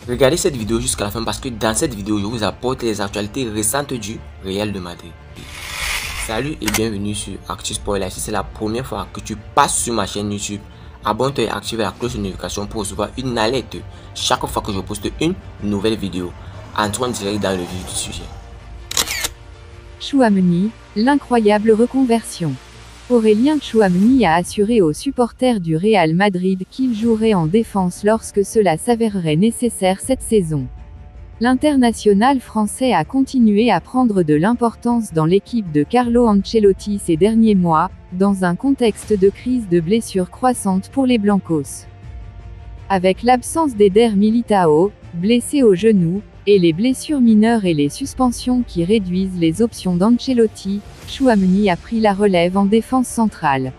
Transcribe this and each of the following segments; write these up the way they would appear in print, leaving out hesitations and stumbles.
Regardez cette vidéo jusqu'à la fin parce que dans cette vidéo, je vous apporte les actualités récentes du Real de Madrid. Salut et bienvenue sur ActuSport. Si c'est la première fois que tu passes sur ma chaîne YouTube, abonne-toi et active la cloche de notification pour recevoir une alerte chaque fois que je poste une nouvelle vidéo. Entrons direct dans le vif du sujet. Tchouaméni, l'incroyable reconversion. Aurélien Tchouaméni a assuré aux supporters du Real Madrid qu'il jouerait en défense lorsque cela s'avérerait nécessaire cette saison. L'international français a continué à prendre de l'importance dans l'équipe de Carlo Ancelotti ces derniers mois, dans un contexte de crise de blessures croissante pour les Blancos. Avec l'absence d'Eder Militao, blessé au genou, et les blessures mineures et les suspensions qui réduisent les options d'Ancelotti, Tchouaméni a pris la relève en défense centrale.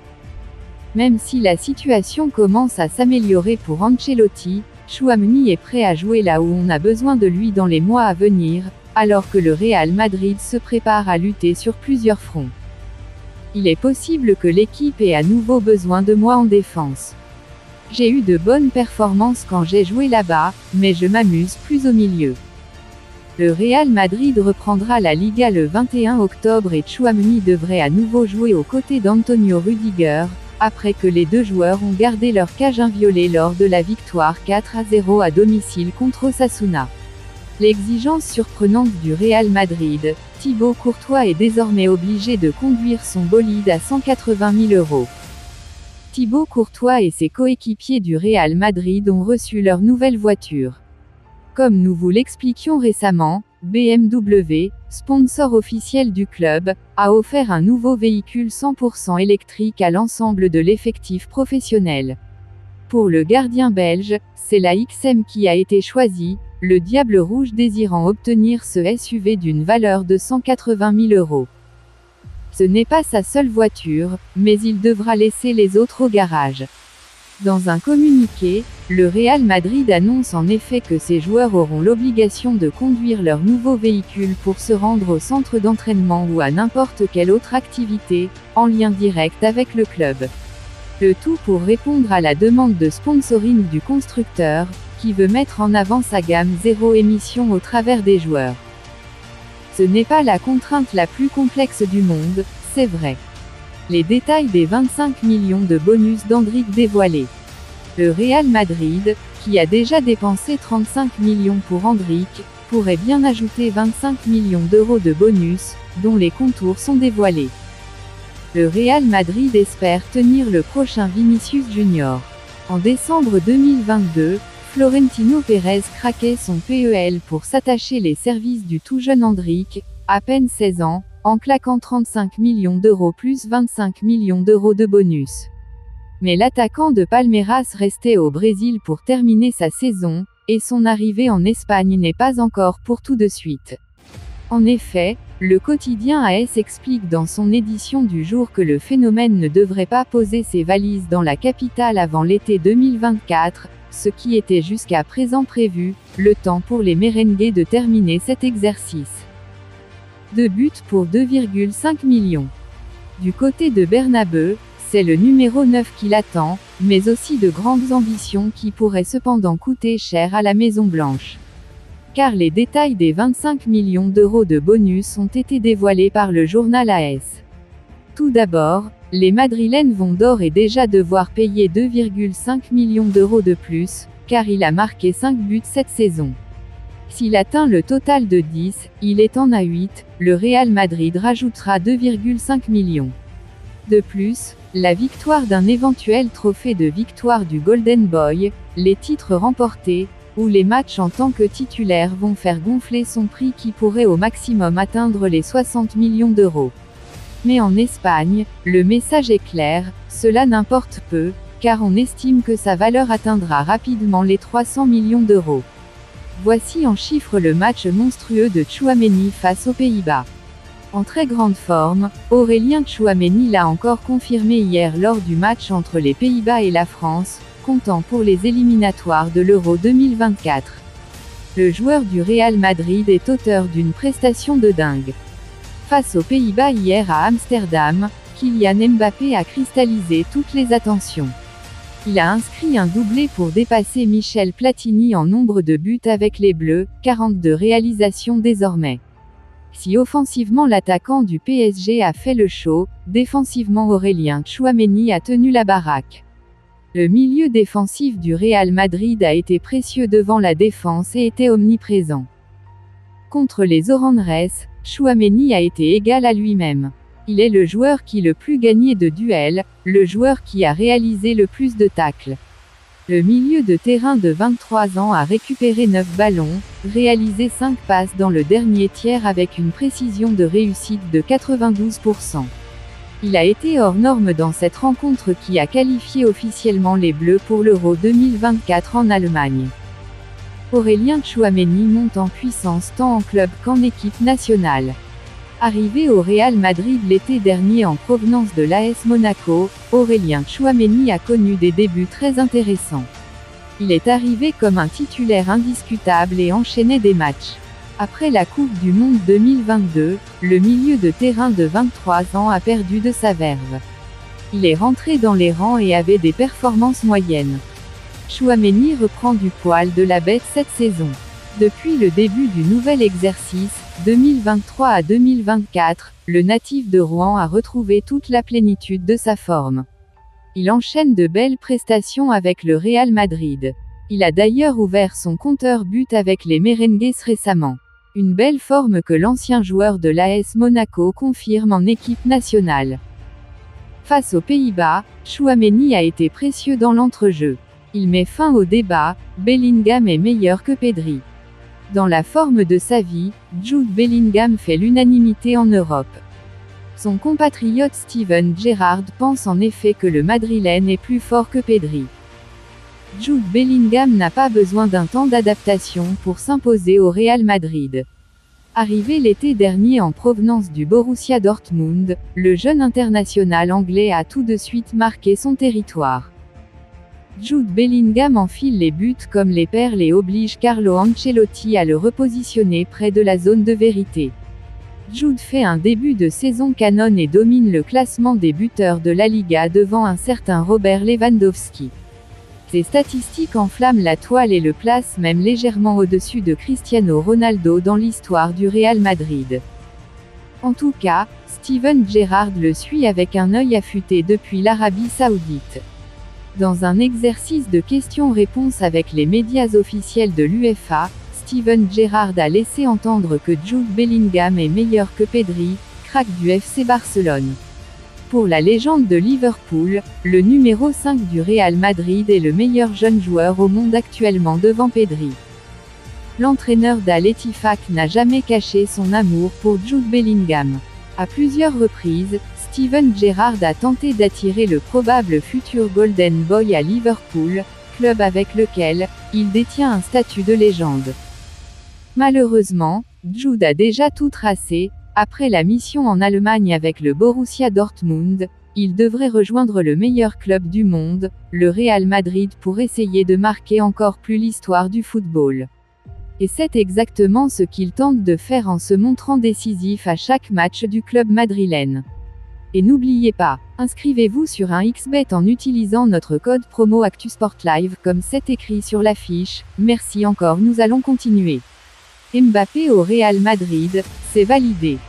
Même si la situation commence à s'améliorer pour Ancelotti, Tchouaméni est prêt à jouer là où on a besoin de lui dans les mois à venir, alors que le Real Madrid se prépare à lutter sur plusieurs fronts. Il est possible que l'équipe ait à nouveau besoin de moi en défense. J'ai eu de bonnes performances quand j'ai joué là-bas, mais je m'amuse plus au milieu. Le Real Madrid reprendra la Liga le 21 octobre et Tchouaméni devrait à nouveau jouer aux côtés d'Antonio Rüdiger, après que les deux joueurs ont gardé leur cage inviolée lors de la victoire 4-0 à domicile contre Osasuna. L'exigence surprenante du Real Madrid, Thibaut Courtois est désormais obligé de conduire son bolide à 180 000 €. Thibaut Courtois et ses coéquipiers du Real Madrid ont reçu leur nouvelle voiture. Comme nous vous l'expliquions récemment, BMW, sponsor officiel du club, a offert un nouveau véhicule 100% électrique à l'ensemble de l'effectif professionnel. Pour le gardien belge, c'est la XM qui a été choisie, le Diable Rouge désirant obtenir ce SUV d'une valeur de 180 000 €. Ce n'est pas sa seule voiture, mais il devra laisser les autres au garage. Dans un communiqué, le Real Madrid annonce en effet que ses joueurs auront l'obligation de conduire leur nouveau véhicule pour se rendre au centre d'entraînement ou à n'importe quelle autre activité, en lien direct avec le club. Le tout pour répondre à la demande de sponsoring du constructeur, qui veut mettre en avant sa gamme zéro émission au travers des joueurs. Ce n'est pas la contrainte la plus complexe du monde, c'est vrai. Les détails des 25 millions de bonus d'Endrick dévoilés. Le Real Madrid, qui a déjà dépensé 35 millions pour Endrick, pourrait bien ajouter 25 millions € de bonus, dont les contours sont dévoilés. Le Real Madrid espère tenir le prochain Vinicius Junior. En décembre 2022, Florentino Pérez craquait son PEL pour s'attacher les services du tout jeune Endrick, à peine 16 ans, en claquant 35 millions € plus 25 millions € de bonus. Mais l'attaquant de Palmeiras restait au Brésil pour terminer sa saison, et son arrivée en Espagne n'est pas encore pour tout de suite. En effet, le quotidien AS explique dans son édition du jour que le phénomène ne devrait pas poser ses valises dans la capitale avant l'été 2024, ce qui était jusqu'à présent prévu, le temps pour les merengues de terminer cet exercice. 2 buts pour 2,5 millions. Du côté de Bernabeu, c'est le numéro 9 qui l'attend, mais aussi de grandes ambitions qui pourraient cependant coûter cher à la Maison Blanche. Car les détails des 25 millions € de bonus ont été dévoilés par le journal AS. Tout d'abord, les Madrilènes vont d'ores et déjà devoir payer 2,5 millions € de plus, car il a marqué 5 buts cette saison. S'il atteint le total de 10, il est en A8, le Real Madrid rajoutera 2,5 millions. De plus, la victoire d'un éventuel trophée de victoire du Golden Boy, les titres remportés, ou les matchs en tant que titulaire vont faire gonfler son prix qui pourrait au maximum atteindre les 60 millions €. Mais en Espagne, le message est clair, cela n'importe peu, car on estime que sa valeur atteindra rapidement les 300 millions €. Voici en chiffres le match monstrueux de Tchouaméni face aux Pays-Bas. En très grande forme, Aurélien Tchouaméni l'a encore confirmé hier lors du match entre les Pays-Bas et la France, comptant pour les éliminatoires de l'Euro 2024. Le joueur du Real Madrid est auteur d'une prestation de dingue. Face aux Pays-Bas hier à Amsterdam, Kylian Mbappé a cristallisé toutes les attentions. Il a inscrit un doublé pour dépasser Michel Platini en nombre de buts avec les Bleus, 42 réalisations désormais. Si offensivement l'attaquant du PSG a fait le show, défensivement Aurélien Tchouaméni a tenu la baraque. Le milieu défensif du Real Madrid a été précieux devant la défense et était omniprésent. Contre les Oranges, Tchouaméni a été égal à lui-même. Il est le joueur qui le plus gagné de duels, le joueur qui a réalisé le plus de tacles. Le milieu de terrain de 23 ans a récupéré 9 ballons, réalisé 5 passes dans le dernier tiers avec une précision de réussite de 92%. Il a été hors norme dans cette rencontre qui a qualifié officiellement les Bleus pour l'Euro 2024 en Allemagne. Aurélien Tchouaméni monte en puissance tant en club qu'en équipe nationale. Arrivé au Real Madrid l'été dernier en provenance de l'AS Monaco, Aurélien Tchouaméni a connu des débuts très intéressants. Il est arrivé comme un titulaire indiscutable et enchaînait des matchs. Après la Coupe du Monde 2022, le milieu de terrain de 23 ans a perdu de sa verve. Il est rentré dans les rangs et avait des performances moyennes. Tchouaméni reprend du poil de la bête cette saison. Depuis le début du nouvel exercice, 2023 à 2024, le natif de Rouen a retrouvé toute la plénitude de sa forme. Il enchaîne de belles prestations avec le Real Madrid. Il a d'ailleurs ouvert son compteur but avec les Merengues récemment. Une belle forme que l'ancien joueur de l'AS Monaco confirme en équipe nationale. Face aux Pays-Bas, Tchouaméni a été précieux dans l'entrejeu. Il met fin au débat, Bellingham est meilleur que Pedri. Dans la forme de sa vie, Jude Bellingham fait l'unanimité en Europe. Son compatriote Steven Gerrard pense en effet que le Madrilène est plus fort que Pedri. Jude Bellingham n'a pas besoin d'un temps d'adaptation pour s'imposer au Real Madrid. Arrivé l'été dernier en provenance du Borussia Dortmund, le jeune international anglais a tout de suite marqué son territoire. Jude Bellingham enfile les buts comme les perles et oblige Carlo Ancelotti à le repositionner près de la zone de vérité. Jude fait un début de saison canon et domine le classement des buteurs de la Liga devant un certain Robert Lewandowski. Ses statistiques enflamment la toile et le placent même légèrement au-dessus de Cristiano Ronaldo dans l'histoire du Real Madrid. En tout cas, Steven Gerrard le suit avec un œil affûté depuis l'Arabie Saoudite. Dans un exercice de questions-réponses avec les médias officiels de l'UEFA, Steven Gerrard a laissé entendre que Jude Bellingham est meilleur que Pedri, crack du FC Barcelone. Pour la légende de Liverpool, le numéro 5 du Real Madrid est le meilleur jeune joueur au monde actuellement devant Pedri. L'entraîneur d'Al Ettifaq n'a jamais caché son amour pour Jude Bellingham. À plusieurs reprises, Steven Gerrard a tenté d'attirer le probable futur Golden Boy à Liverpool, club avec lequel il détient un statut de légende. Malheureusement, Jude a déjà tout tracé. Après la mission en Allemagne avec le Borussia Dortmund, il devrait rejoindre le meilleur club du monde, le Real Madrid, pour essayer de marquer encore plus l'histoire du football. Et c'est exactement ce qu'il tente de faire en se montrant décisif à chaque match du club madrilène. Et n'oubliez pas, inscrivez-vous sur un XBet en utilisant notre code promo ActuSportLive comme c'est écrit sur l'affiche. Merci encore, nous allons continuer. Mbappé au Real Madrid, c'est validé.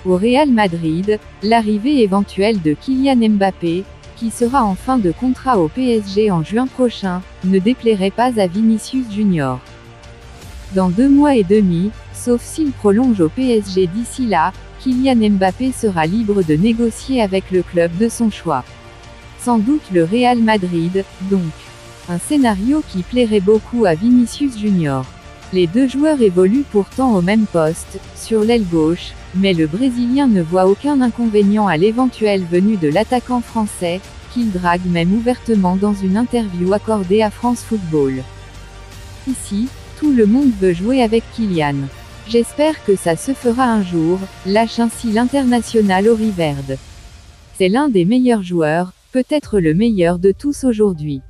Au Real Madrid, l'arrivée éventuelle de Kylian Mbappé, qui sera en fin de contrat au PSG en juin prochain, ne déplairait pas à Vinicius Junior. Dans 2 mois et demi, sauf s'il prolonge au PSG d'ici là, Kylian Mbappé sera libre de négocier avec le club de son choix. Sans doute le Real Madrid, donc. Un scénario qui plairait beaucoup à Vinicius Junior. Les deux joueurs évoluent pourtant au même poste, sur l'aile gauche, mais le Brésilien ne voit aucun inconvénient à l'éventuelle venue de l'attaquant français, qu'il drague même ouvertement dans une interview accordée à France Football. Ici, tout le monde veut jouer avec Kylian. J'espère que ça se fera un jour, lâche ainsi l'international auriverde. C'est l'un des meilleurs joueurs, peut-être le meilleur de tous aujourd'hui.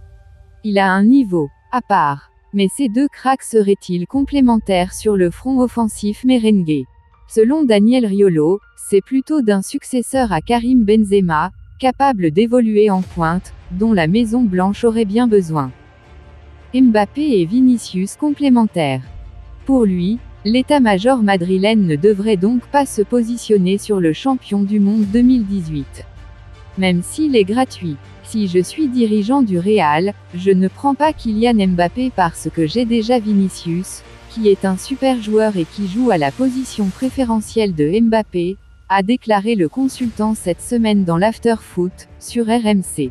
Il a un niveau à part. Mais ces deux cracks seraient-ils complémentaires sur le front offensif merengue? Selon Daniel Riolo, c'est plutôt d'un successeur à Karim Benzema, capable d'évoluer en pointe, dont la Maison Blanche aurait bien besoin. Mbappé et Vinicius complémentaires. Pour lui, l'état-major madrilène ne devrait donc pas se positionner sur le champion du monde 2018. Même s'il est gratuit. Si je suis dirigeant du Real, je ne prends pas Kylian Mbappé parce que j'ai déjà Vinicius, qui est un super joueur et qui joue à la position préférentielle de Mbappé, a déclaré le consultant cette semaine dans l'After-Foot, sur RMC.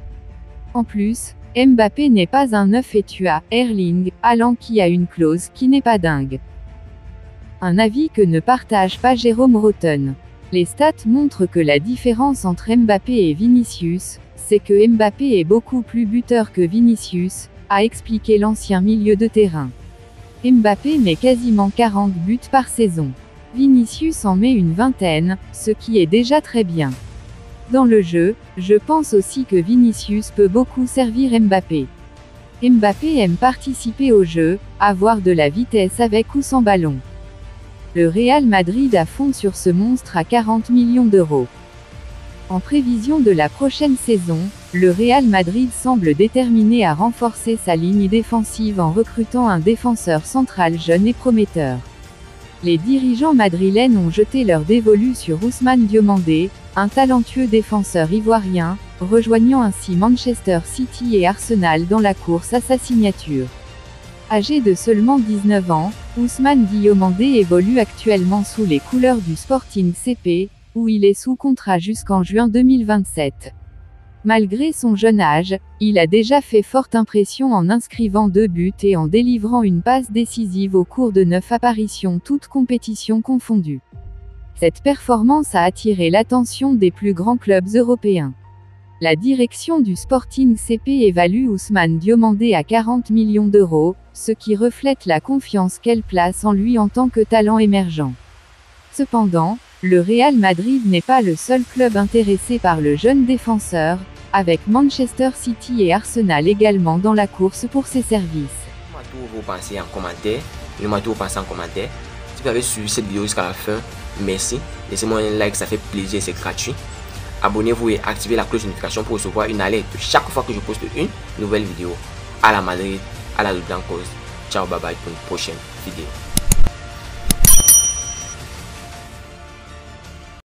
En plus, Mbappé n'est pas un neuf et tu as Erling Haaland qui a une clause qui n'est pas dingue. Un avis que ne partage pas Jérôme Rotten. Les stats montrent que la différence entre Mbappé et Vinicius, c'est que Mbappé est beaucoup plus buteur que Vinicius, a expliqué l'ancien milieu de terrain. Mbappé met quasiment 40 buts par saison. Vinicius en met une vingtaine, ce qui est déjà très bien. Dans le jeu, je pense aussi que Vinicius peut beaucoup servir Mbappé. Mbappé aime participer au jeu, avoir de la vitesse avec ou sans ballon. Le Real Madrid a fond sur ce monstre à 40 millions d'euros. En prévision de la prochaine saison, le Real Madrid semble déterminé à renforcer sa ligne défensive en recrutant un défenseur central jeune et prometteur. Les dirigeants madrilènes ont jeté leur dévolu sur Ousmane Diomandé, un talentueux défenseur ivoirien, rejoignant ainsi Manchester City et Arsenal dans la course à sa signature. Âgé de seulement 19 ans, Ousmane Diomandé évolue actuellement sous les couleurs du Sporting CP, où il est sous contrat jusqu'en juin 2027. Malgré son jeune âge, il a déjà fait forte impression en inscrivant 2 buts et en délivrant une passe décisive au cours de 9 apparitions toutes compétitions confondues. Cette performance a attiré l'attention des plus grands clubs européens. La direction du Sporting CP évalue Ousmane Diomandé à 40 millions d'euros, ce qui reflète la confiance qu'elle place en lui en tant que talent émergent. Cependant, le Real Madrid n'est pas le seul club intéressé par le jeune défenseur, avec Manchester City et Arsenal également dans la course pour ses services. Dites-moi tout vous pensez en commentaire. Dites-moi tout vous pensez en commentaire. Si vous avez suivi cette vidéo jusqu'à la fin, merci. Laissez-moi un like, ça fait plaisir, c'est gratuit. Abonnez-vous et activez la cloche de notification pour recevoir une alerte chaque fois que je poste une nouvelle vidéo. À la Madrid, à la Blancos. Ciao, bye bye pour une prochaine vidéo.